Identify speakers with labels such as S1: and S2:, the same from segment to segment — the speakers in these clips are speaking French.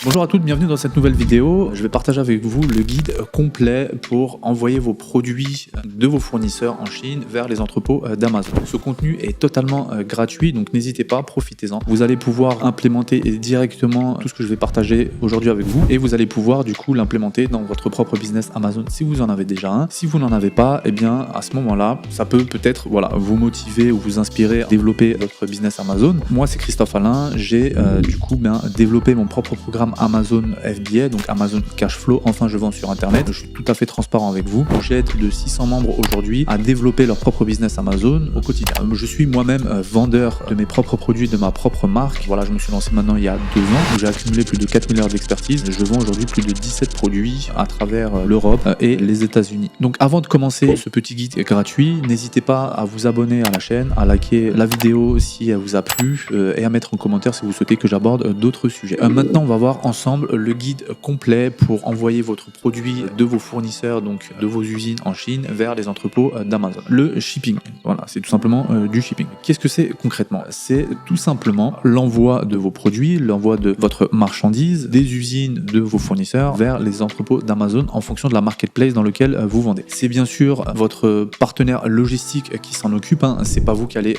S1: Bonjour à toutes, bienvenue dans cette nouvelle vidéo. Je vais partager avec vous le guide complet pour envoyer vos produits de vos fournisseurs en Chine vers les entrepôts d'Amazon. Ce contenu est totalement gratuit, donc n'hésitez pas, profitez-en. Vous allez pouvoir implémenter directement tout ce que je vais partager aujourd'hui avec vous et vous allez pouvoir du coup l'implémenter dans votre propre business Amazon si vous en avez déjà un. Si vous n'en avez pas, eh bien à ce moment-là, ça peut peut-être vous motiver ou vous inspirer à développer votre business Amazon. Moi, c'est Christophe Alain, j'ai développé mon propre programme Amazon FBA, donc Amazon Cashflow. Enfin, je vends sur Internet. Je suis tout à fait transparent avec vous. J'aide plus de 600 membres aujourd'hui à développer leur propre business Amazon au quotidien. Je suis moi-même vendeur de mes propres produits, de ma propre marque. Voilà, je me suis lancé maintenant il y a 2 ans. J'ai accumulé plus de 4000 heures d'expertise. Je vends aujourd'hui plus de 17 produits à travers l'Europe et les États-Unis. Donc, avant de commencer ce petit guide gratuit, n'hésitez pas à vous abonner à la chaîne, à liker la vidéo si elle vous a plu et à mettre en commentaire si vous souhaitez que j'aborde d'autres sujets. Maintenant, on va voir ensemble le guide complet pour envoyer votre produit de vos fournisseurs, donc de vos usines en Chine, vers les entrepôts d'Amazon. Le shipping, voilà, c'est tout simplement du shipping. Qu'est-ce que c'est concrètement? C'est tout simplement l'envoi de vos produits, l'envoi de votre marchandise des usines de vos fournisseurs vers les entrepôts d'Amazon en fonction de la marketplace dans lequel vous vendez. C'est bien sûr votre partenaire logistique qui s'en occupe, hein. C'est pas vous qui allez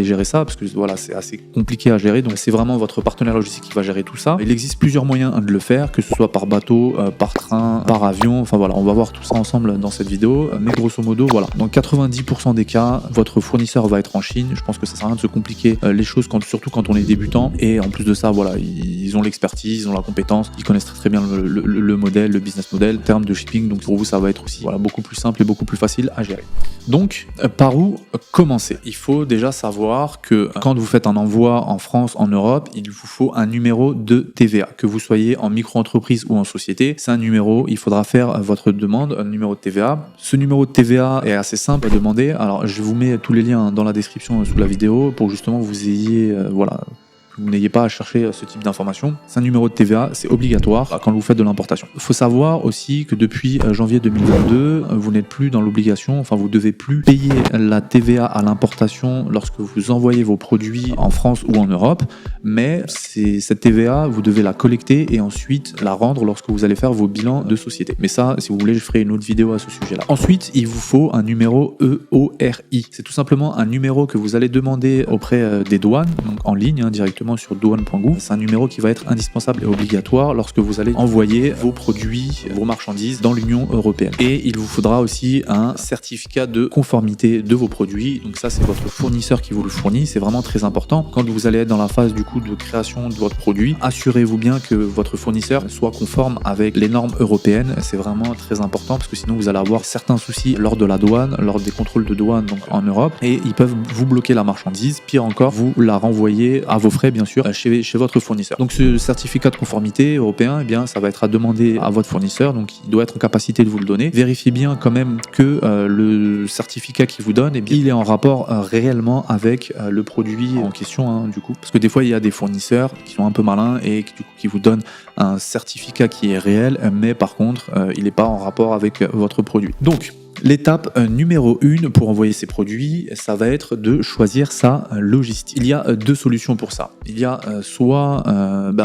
S1: gérer ça, parce que voilà, c'est assez compliqué à gérer, donc c'est vraiment votre partenaire logistique qui va gérer tout ça. Il existe plusieurs moyens de le faire, que ce soit par bateau, par train, par avion, enfin voilà, on va voir tout ça ensemble dans cette vidéo, mais grosso modo, voilà, dans 90% des cas, votre fournisseur va être en Chine. Je pense que ça sert à rien de se compliquer les choses, surtout quand on est débutant, et en plus de ça, voilà, ils ont l'expertise, ils ont la compétence, ils connaissent très bien le modèle, le business model, en termes de shipping, donc pour vous, ça va être aussi beaucoup plus simple et beaucoup plus facile à gérer. Donc, par où commencer? Il faut déjà savoir que quand vous faites un envoi en France, en Europe, il vous faut un numéro de TVA, que vous soyez en micro-entreprise ou en société. C'est un numéro, il faudra faire votre demande, un numéro de TVA. Ce numéro de TVA est assez simple à demander. Alors, je vous mets tous les liens dans la description sous la vidéo pour justement vous ayez, que vous n'ayez pas à chercher ce type d'informations. C'est un numéro de TVA, c'est obligatoire quand vous faites de l'importation. Il faut savoir aussi que depuis janvier 2022, vous n'êtes plus dans l'obligation, enfin vous devez plus payer la TVA à l'importation lorsque vous envoyez vos produits en France ou en Europe, mais cette TVA, vous devez la collecter et ensuite la rendre lorsque vous allez faire vos bilans de société. Mais ça, si vous voulez, je ferai une autre vidéo à ce sujet-là. Ensuite, il vous faut un numéro EORI. C'est tout simplement un numéro que vous allez demander auprès des douanes, donc en ligne, directement sur douane.gouv. C'est un numéro qui va être indispensable et obligatoire lorsque vous allez envoyer vos produits, vos marchandises dans l'Union européenne. Et il vous faudra aussi un certificat de conformité de vos produits. Donc ça, c'est votre fournisseur qui vous le fournit. C'est vraiment très important. Quand vous allez être dans la phase du coup de création de votre produit, assurez-vous bien que votre fournisseur soit conforme avec les normes européennes. C'est vraiment très important parce que sinon vous allez avoir certains soucis lors de la douane, lors des contrôles de douane donc en Europe, et ils peuvent vous bloquer la marchandise. Pire encore, vous la renvoyer à vos frais bien sûr chez votre fournisseur. Donc ce certificat de conformité européen, eh bien ça va être à demander à votre fournisseur, donc il doit être en capacité de vous le donner. Vérifiez bien quand même que le certificat qu'il vous donne, eh bien, il est en rapport réellement avec le produit en question, du coup, parce que des fois il y a des fournisseurs qui sont un peu malins et qui vous donnent un certificat qui est réel, mais par contre il n'est pas en rapport avec votre produit. Donc l'étape numéro 1 pour envoyer ces produits, ça va être de choisir sa logistique. Il y a 2 solutions pour ça. Il y a soit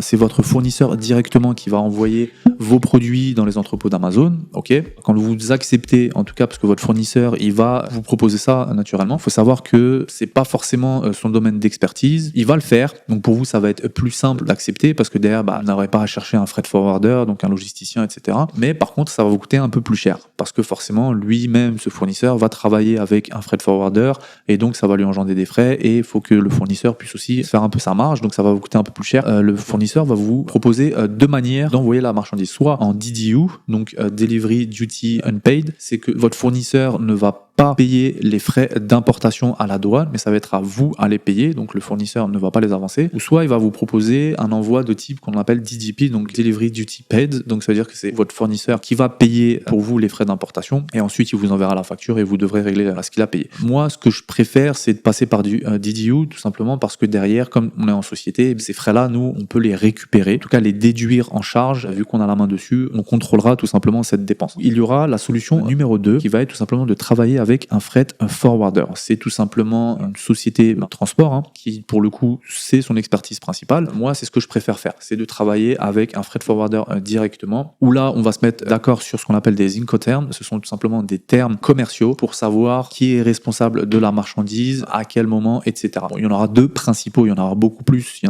S1: c'est votre fournisseur directement qui va envoyer vos produits dans les entrepôts d'Amazon. Ok. Quand vous acceptez, en tout cas parce que votre fournisseur il va vous proposer ça naturellement, il faut savoir que c'est pas forcément son domaine d'expertise. Il va le faire. Donc pour vous, ça va être plus simple d'accepter parce que derrière, vous n'aurez pas à chercher un freight forwarder, donc un logisticien, etc. Mais par contre, ça va vous coûter un peu plus cher parce que forcément, lui-même, ce fournisseur, va travailler avec un freight forwarder et donc ça va lui engendrer des frais et il faut que le fournisseur puisse aussi faire un peu sa marge, donc ça va vous coûter un peu plus cher. Le fournisseur va vous proposer 2 manières d'envoyer la marchandise, soit en DDU, donc Delivery Duty Unpaid, c'est que votre fournisseur ne va pas payer les frais d'importation à la douane, mais ça va être à vous à les payer, donc le fournisseur ne va pas les avancer, ou soit il va vous proposer un envoi de type qu'on appelle DDP, donc Delivery Duty Paid, donc ça veut dire que c'est votre fournisseur qui va payer pour vous les frais d'importation, et ensuite il vous enverra la facture et vous devrez régler ce qu'il a payé. Moi, ce que je préfère, c'est de passer par du DDU, tout simplement parce que derrière, comme on est en société, ces frais-là, nous, on peut les récupérer, en tout cas les déduire en charge, vu qu'on a la main dessus, on contrôlera tout simplement cette dépense. Il y aura la solution numéro 2, qui va être tout simplement de travailler avec avec un freight forwarder. C'est tout simplement une société de transport qui, pour le coup, c'est son expertise principale. Moi, c'est ce que je préfère faire, c'est de travailler avec un freight forwarder directement, où là, on va se mettre d'accord sur ce qu'on appelle des Incoterms. Ce sont tout simplement des termes commerciaux pour savoir qui est responsable de la marchandise, à quel moment, etc. Bon, il y en aura deux principaux, il y en aura beaucoup plus,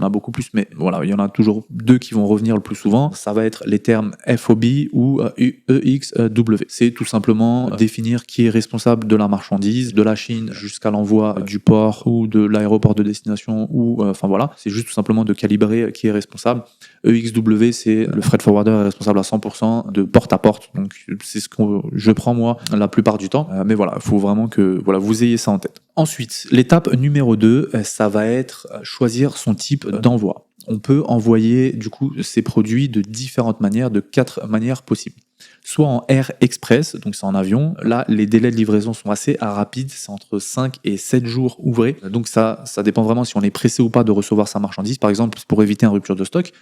S1: mais voilà, il y en a toujours deux qui vont revenir le plus souvent. Ça va être les termes FOB ou EXW. C'est tout simplement définir qui est responsable de la marchandise, de la Chine jusqu'à l'envoi du port ou de l'aéroport de destination, ou enfin voilà, c'est juste tout simplement de calibrer qui est responsable. EXW, c'est le freight forwarder est responsable à 100% de porte à porte, donc c'est ce que je prends moi la plupart du temps, mais voilà, il faut vraiment que vous ayez ça en tête. Ensuite, l'étape numéro 2, ça va être choisir son type d'envoi. On peut envoyer du coup ces produits de différentes manières, de 4 manières possibles. Soit en Air Express, donc c'est en avion. Là, les délais de livraison sont assez rapides, c'est entre 5 et 7 jours ouvrés. Donc ça dépend vraiment si on est pressé ou pas de recevoir sa marchandise. Par exemple, pour éviter une rupture de stock,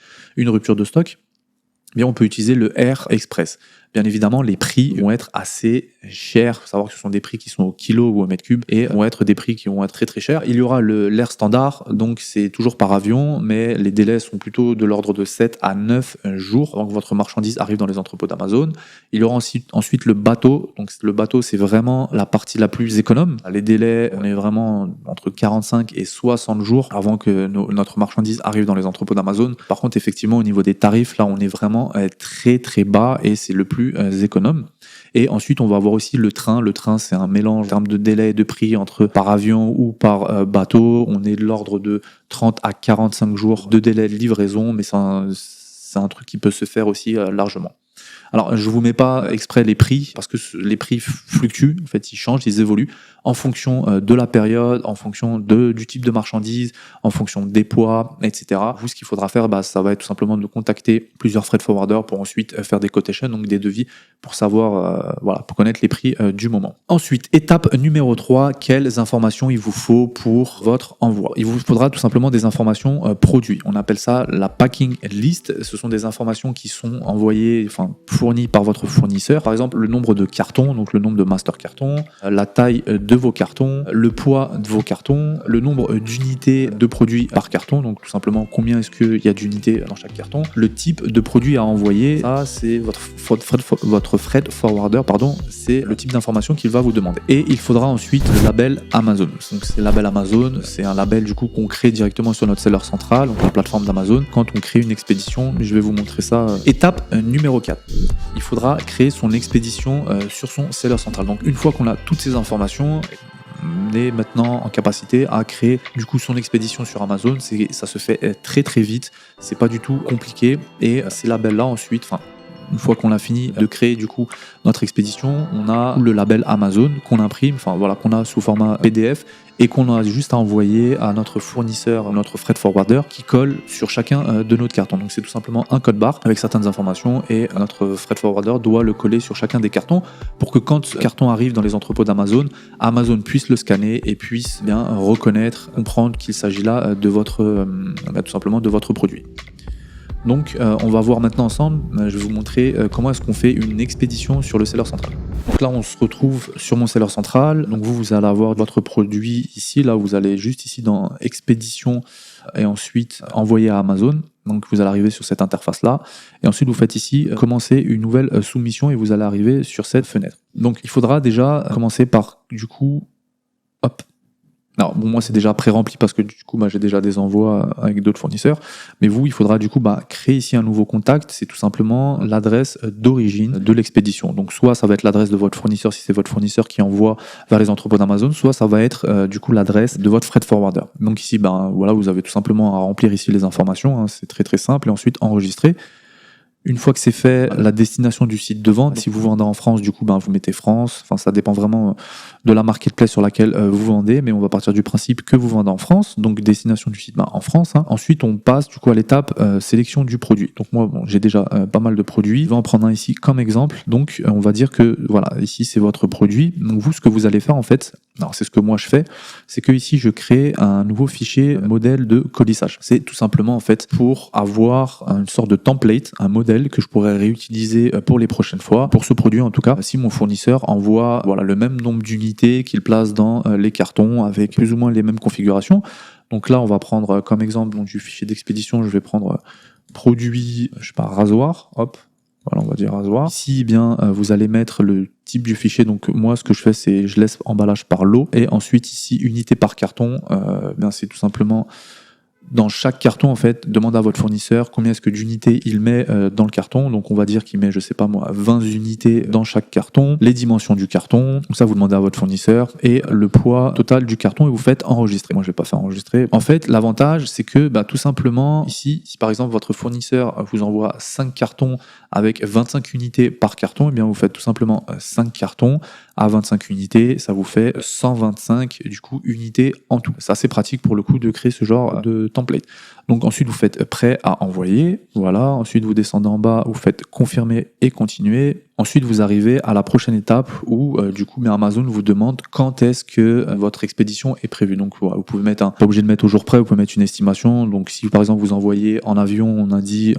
S1: on peut utiliser le Air Express. Bien évidemment, les prix vont être assez chers. Il faut savoir que ce sont des prix qui sont au kilo ou au mètre cube et vont être des prix qui vont être très très chers. Il y aura l'Air Standard, donc c'est toujours par avion, mais les délais sont plutôt de l'ordre de 7 à 9 jours avant que votre marchandise arrive dans les entrepôts d'Amazon. Il y aura ensuite le bateau. Donc le bateau, c'est vraiment la partie la plus économe. Les délais, on est vraiment entre 45 et 60 jours avant que notre marchandise arrive dans les entrepôts d'Amazon. Par contre, effectivement, au niveau des tarifs, là, on est vraiment très très bas et c'est le plus économe. Et ensuite, on va avoir aussi le train. Le train, c'est un mélange en termes de délai et de prix entre par avion ou par bateau. On est de l'ordre de 30 à 45 jours de délai de livraison, mais c'est un truc qui peut se faire aussi largement. Alors, je vous mets pas exprès les prix, parce que les prix fluctuent, en fait, ils changent, ils évoluent en fonction de la période, en fonction du type de marchandise, en fonction des poids, etc. Vous, ce qu'il faudra faire, ça va être tout simplement de contacter plusieurs freight forwarders pour ensuite faire des quotations, donc des devis, pour savoir, pour connaître les prix du moment. Ensuite, étape numéro 3, quelles informations il vous faut pour votre envoi? Il vous faudra tout simplement des informations produits. On appelle ça la packing list. Ce sont des informations qui sont envoyées, fournies par votre fournisseur. Par exemple, le nombre de cartons, donc le nombre de master cartons, la taille de vos cartons, le poids de vos cartons, le nombre d'unités de produits par carton, donc tout simplement combien est-ce qu'il y a d'unités dans chaque carton, le type de produit à envoyer, ça c'est votre freight forwarder, c'est le type d'information qu'il va vous demander. Et il faudra ensuite le label Amazon. Donc c'est le label Amazon, c'est un label du coup qu'on crée directement sur notre seller central, donc la plateforme d'Amazon, quand on crée une expédition. Je vais vous montrer ça. Étape numéro 4. Il faudra créer son expédition sur son seller central. Donc une fois qu'on a toutes ces informations, on est maintenant en capacité à créer du coup son expédition sur Amazon. Ça se fait très très vite, c'est pas du tout compliqué. Et ces labels là ensuite, une fois qu'on a fini de créer du coup notre expédition, on a le label Amazon qu'on imprime, qu'on a sous format PDF et qu'on a juste à envoyer à notre fournisseur, notre freight forwarder, qui colle sur chacun de notre carton. Donc c'est tout simplement un code barre avec certaines informations et notre freight forwarder doit le coller sur chacun des cartons pour que quand ce carton arrive dans les entrepôts d'Amazon, Amazon puisse le scanner et puisse bien reconnaître, comprendre qu'il s'agit là de tout simplement de votre produit. Donc on va voir maintenant ensemble, je vais vous montrer comment est-ce qu'on fait une expédition sur le seller central. Donc là on se retrouve sur mon seller central, donc vous allez avoir votre produit ici, là vous allez juste ici dans expédition et ensuite envoyer à Amazon. Donc vous allez arriver sur cette interface là et ensuite vous faites ici commencer une nouvelle soumission et vous allez arriver sur cette fenêtre. Donc il faudra déjà commencer par du coup, alors bon, moi c'est déjà pré-rempli parce que du coup j'ai déjà des envois avec d'autres fournisseurs, mais vous il faudra du coup créer ici un nouveau contact. C'est tout simplement l'adresse d'origine de l'expédition. Donc soit ça va être l'adresse de votre fournisseur si c'est votre fournisseur qui envoie vers les entrepôts d'Amazon, soit ça va être du coup l'adresse de votre freight forwarder. Donc ici vous avez tout simplement à remplir ici les informations, c'est très très simple, et ensuite enregistrer. Une fois que c'est fait, la destination du site de vente, si vous vendez en France, du coup, vous mettez France. Ça dépend vraiment de la marketplace sur laquelle vous vendez, mais on va partir du principe que vous vendez en France. Donc, destination du site, en France. Ensuite, on passe du coup à l'étape sélection du produit. Donc, moi, j'ai déjà pas mal de produits. Je vais en prendre un ici comme exemple. Donc, on va dire que, voilà, ici, c'est votre produit. Donc, vous, ce que vous allez faire, en fait, Alors c'est ce que moi je fais, c'est que ici je crée un nouveau fichier modèle de colissage. C'est tout simplement en fait pour avoir une sorte de template, un modèle que je pourrais réutiliser pour les prochaines fois. Pour ce produit en tout cas, si mon fournisseur envoie voilà, le même nombre d'unités qu'il place dans les cartons avec plus ou moins les mêmes configurations. Donc là on va prendre comme exemple donc, du fichier d'expédition, je vais prendre produit, je sais pas, rasoir, hop. Voilà, on va dire rasoir. Ici, eh bien, vous allez mettre le type du fichier. Donc moi, ce que je fais, c'est je laisse emballage par lot. Et ensuite, ici, unité par carton, bien, c'est tout simplement dans chaque carton, en fait, demandez à votre fournisseur combien est-ce que d'unités il met dans le carton. Donc, on va dire qu'il met, je sais pas moi, 20 unités dans chaque carton, les dimensions du carton. Donc ça, vous demandez à votre fournisseur et le poids total du carton et vous faites enregistrer. Moi, je vais pas faire enregistrer. En fait, l'avantage, c'est que, bah, tout simplement, ici, si par exemple, votre fournisseur vous envoie 5 cartons avec 25 unités par carton, eh bien, vous faites tout simplement 5 cartons à 25 unités, ça vous fait 125 du coup unités en tout. C'est assez pratique pour le coup de créer ce genre de template. Donc ensuite vous faites prêt à envoyer, voilà. Ensuite vous descendez en bas, vous faites confirmer et continuer. Ensuite vous arrivez à la prochaine étape où du coup Amazon vous demande quand est-ce que votre expédition est prévue. Donc voilà, vous pouvez mettre pas obligé de mettre au jour près, vous pouvez mettre une estimation. Donc si par exemple vous envoyez en avion, on a dit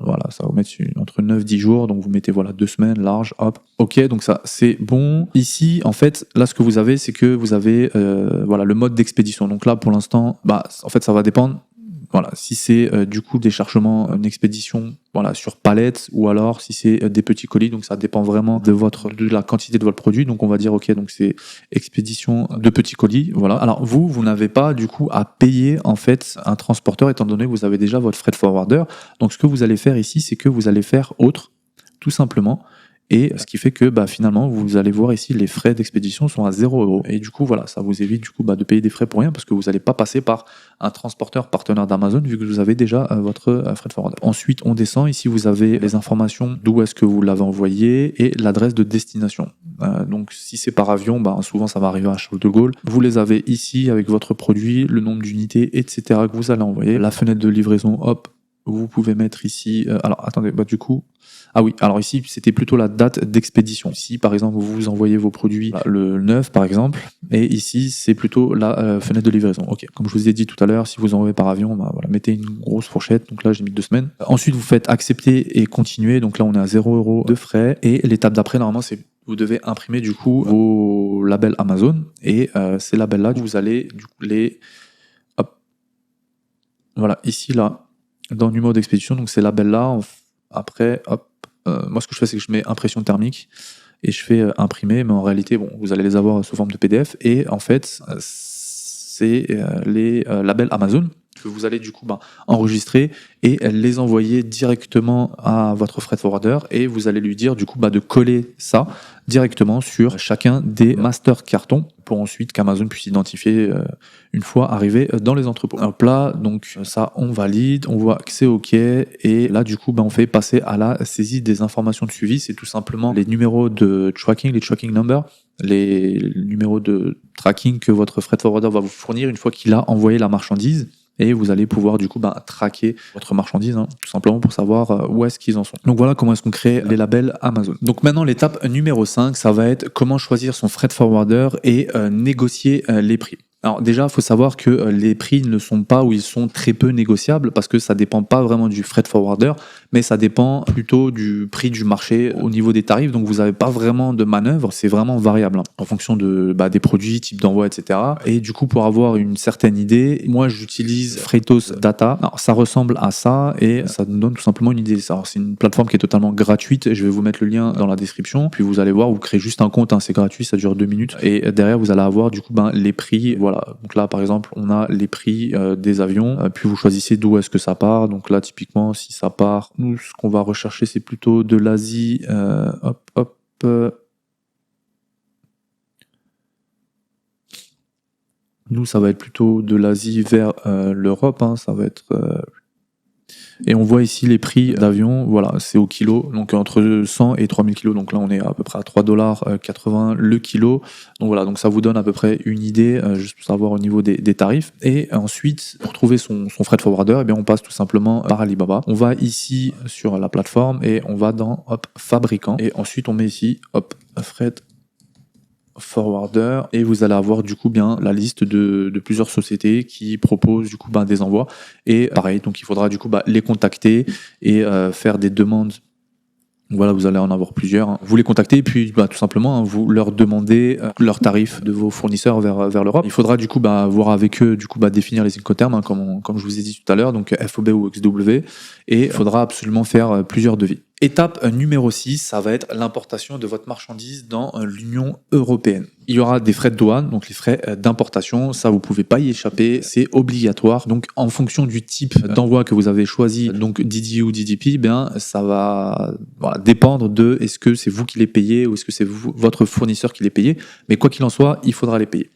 S1: voilà, ça va vous mettre entre 9-10 jours, donc vous mettez voilà 2 semaines large, hop. Ok, donc ça c'est bon. Ici en fait là ce que vous avez c'est que vous avez voilà le mode d'expédition. Donc là pour l'instant bah en fait ça va dépendre. Voilà, si c'est du coup des chargements, une expédition voilà, sur palette, ou alors si c'est des petits colis, donc ça dépend vraiment de la quantité de votre produit. Donc on va dire ok, donc c'est expédition de petits colis, voilà. Alors vous n'avez pas du coup à payer en fait un transporteur étant donné que vous avez déjà votre freight forwarder. Donc ce que vous allez faire ici, c'est que vous allez faire autre, tout simplement. Et ce qui fait que bah, finalement, vous allez voir ici, les frais d'expédition sont à 0 €. Et du coup, voilà, ça vous évite du coup bah, de payer des frais pour rien parce que vous n'allez pas passer par un transporteur partenaire d'Amazon vu que vous avez déjà votre freight forwarder. Ensuite, on descend. Ici, vous avez les informations d'où est-ce que vous l'avez envoyé et l'adresse de destination. Donc, si c'est par avion, bah, souvent ça va arriver à Charles de Gaulle. Vous les avez ici avec votre produit, le nombre d'unités, etc. que vous allez envoyer. La fenêtre de livraison, hop, vous pouvez mettre ici. Alors, attendez, bah, du coup. Ah oui, alors ici, c'était plutôt la date d'expédition. Si, par exemple, vous envoyez vos produits le 9, par exemple, et ici, c'est plutôt la fenêtre de livraison. Ok, comme je vous ai dit tout à l'heure, si vous envoyez par avion, bah, voilà, mettez une grosse fourchette. Donc là, j'ai mis 2 semaines. Ensuite, vous faites accepter et continuer. Donc là, on est à 0 € de frais. Et l'étape d'après, normalement, c'est vous devez imprimer du coup vos labels Amazon. Et ces labels-là, vous allez du coup les... Hop. Voilà, ici, là, dans le numéro d'expédition. Donc ces labels-là, après, hop. Moi, ce que je fais, c'est que je mets impression thermique et je fais imprimer, mais en réalité, bon, vous allez les avoir sous forme de PDF. Et en fait, c'est les labels Amazon que vous allez du coup enregistrer et les envoyer directement à votre freight forwarder et vous allez lui dire du coup de coller ça directement sur chacun des master cartons pour ensuite qu'Amazon puisse identifier une fois arrivé dans les entrepôts. Hop là, donc ça on valide, on voit que c'est ok et là du coup on fait passer à la saisie des informations de suivi. C'est tout simplement les numéros de tracking, les tracking numbers, les numéros de tracking que votre freight forwarder va vous fournir une fois qu'il a envoyé la marchandise. Et vous allez pouvoir du coup traquer votre marchandise, tout simplement pour savoir où est-ce qu'ils en sont. Donc voilà comment est-ce qu'on crée les labels Amazon. Donc maintenant l'étape numéro 5, ça va être comment choisir son freight forwarder et négocier les prix. Alors déjà, il faut savoir que les prix ne sont pas ou ils sont très peu négociables parce que ça dépend pas vraiment du freight forwarder, mais ça dépend plutôt du prix du marché au niveau des tarifs. Donc vous n'avez pas vraiment de manœuvre, c'est vraiment variable en fonction de des produits, type d'envoi, etc. Et du coup, pour avoir une certaine idée, moi j'utilise Freightos Data. Alors ça ressemble à ça et ça nous donne tout simplement une idée. Alors c'est une plateforme qui est totalement gratuite. Je vais vous mettre le lien dans la description. Puis vous allez voir, vous créez juste un compte, c'est gratuit, ça dure 2 minutes. Et derrière, vous allez avoir du coup les prix. Voilà, donc là par exemple on a les prix des avions, puis vous choisissez d'où est-ce que ça part. Donc là typiquement si ça part, nous ce qu'on va rechercher c'est plutôt de l'Asie, nous ça va être plutôt de l'Asie vers l'Europe, ça va être... Et on voit ici les prix d'avion, voilà, c'est au kilo, donc entre 100 et 3000 kilos, donc là on est à peu près à 3,80 $ le kilo, donc voilà, donc ça vous donne à peu près une idée, juste pour savoir au niveau des tarifs, et ensuite, pour trouver son freight forwarder, eh bien on passe tout simplement par Alibaba, on va ici sur la plateforme, et on va dans, hop, fabricant, et ensuite on met ici, hop, freight forwarder et vous allez avoir du coup bien la liste de plusieurs sociétés qui proposent du coup des envois. Et pareil, donc il faudra du coup les contacter et faire des demandes. Voilà, vous allez en avoir plusieurs. Vous les contactez et puis tout simplement vous leur demandez leurs tarifs de vos fournisseurs vers l'Europe. Il faudra du coup voir avec eux définir les Incoterms comme je vous ai dit tout à l'heure, donc FOB ou XW, et il faudra absolument faire plusieurs devis. Étape numéro 6, ça va être l'importation de votre marchandise dans l'Union européenne. Il y aura des frais de douane, donc les frais d'importation, ça vous pouvez pas y échapper, c'est obligatoire. Donc en fonction du type d'envoi que vous avez choisi, donc DD ou DDP, ça va dépendre de est-ce que c'est vous qui les payez ou est-ce que c'est votre fournisseur qui les payez. Mais quoi qu'il en soit, il faudra les payer.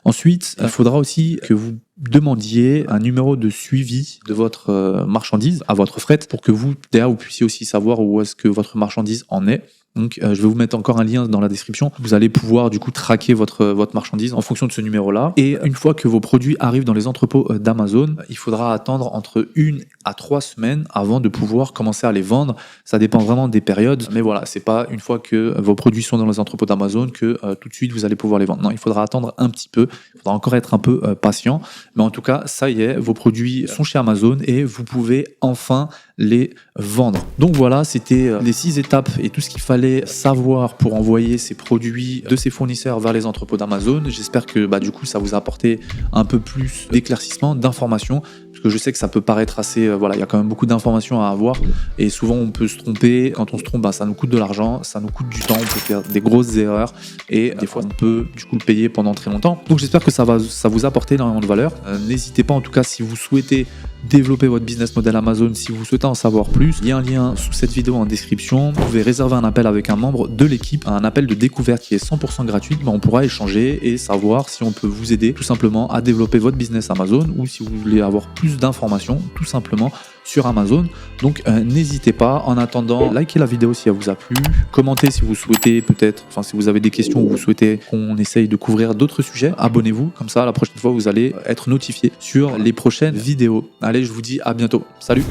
S1: Ensuite, il faudra aussi que vous demandiez un numéro de suivi de votre marchandise à votre fret pour que vous, derrière, vous puissiez aussi savoir où est-ce que votre marchandise en est. Donc, je vais vous mettre encore un lien dans la description. Vous allez pouvoir du coup traquer votre marchandise en fonction de ce numéro-là. Et une fois que vos produits arrivent dans les entrepôts d'Amazon, il faudra attendre entre 1 à 3 semaines avant de pouvoir commencer à les vendre. Ça dépend vraiment des périodes. Mais voilà, c'est pas une fois que vos produits sont dans les entrepôts d'Amazon que tout de suite vous allez pouvoir les vendre. Non, il faudra attendre un petit peu. Il faudra encore être un peu patient. Mais en tout cas, ça y est, vos produits sont chez Amazon et vous pouvez enfin les vendre. Donc voilà, c'était les 6 étapes et tout ce qu'il fallait savoir pour envoyer ces produits de ses fournisseurs vers les entrepôts d'Amazon. J'espère que du coup ça vous a apporté un peu plus d'éclaircissement, d'informations, parce que je sais que ça peut paraître assez, il y a quand même beaucoup d'informations à avoir et souvent on peut se tromper. Quand on se trompe, ça nous coûte de l'argent, ça nous coûte du temps, on peut faire des grosses erreurs et des fois on peut du coup le payer pendant très longtemps. Donc j'espère que ça vous a apporté énormément de valeur. N'hésitez pas en tout cas si vous souhaitez développer votre business model Amazon, si vous souhaitez en savoir plus, il y a un lien sous cette vidéo en description. Vous pouvez réserver un appel avec un membre de l'équipe, un appel de découverte qui est 100% gratuit. On pourra échanger et savoir si on peut vous aider tout simplement à développer votre business Amazon ou si vous voulez avoir plus d'informations tout simplement sur Amazon. Donc n'hésitez pas. En attendant, likez la vidéo si elle vous a plu, commentez si vous souhaitez si vous avez des questions ou vous souhaitez qu'on essaye de couvrir d'autres sujets, abonnez-vous, comme ça la prochaine fois vous allez être notifié sur les prochaines vidéos. Allez, je vous dis à bientôt. Salut!